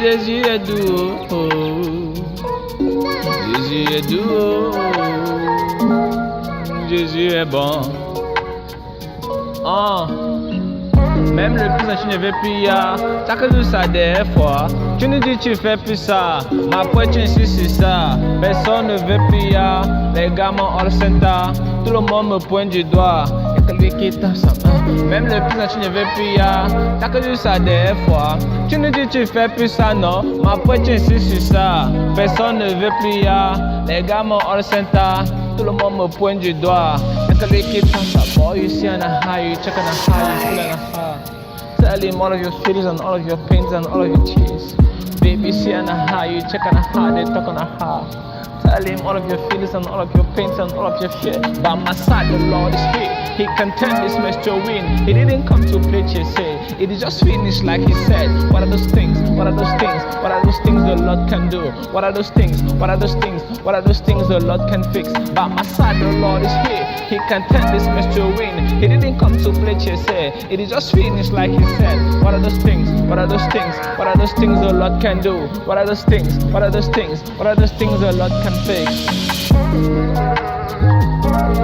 Jésus est doux, Jésus est doux, Jésus est bon. Même le plus tu ne veux plus ya. Chaque jour ça des fois. Tu nous dis tu fais plus ça. Ma foi tu insistes sur ça. Personne ne veut plus ya. Les gamins all center. Tout le monde me pointe du doigt. Y'a que lui qui tape sa main. Même le plus tu ne veux plus ya. Chaque jour ça des fois. Tu nous dis tu fais plus ça non. Ma foi tu insistes sur ça. Personne ne veut plus ya. Les gamins all center. Tout le monde me pointe du doigt. Y'a que lui qui tape sa main. Boy, you see on a high, you check on a high, you feel on a high. Tell him all of your feelings and all of your pains and all of your tears. Baby, you see on a high, you check on a high, they talk on a high. Tell him all of your feelings and all of your pains and all of your fear. By my side, the Lord is here. He can turn this match to win. He didn't come to play chess. It is just finished like he said. What are those things? What are those things? What are those things the Lord can do? What are those things? What are those things? What are those things the Lord can fix? By my side, the Lord is here. He can turn this match to win. He didn't come to play chess. It is just finished like he said. What are those things? What are those things? What are those things the Lord can do? What are those things? What are those things? What are those things the Lord can fix?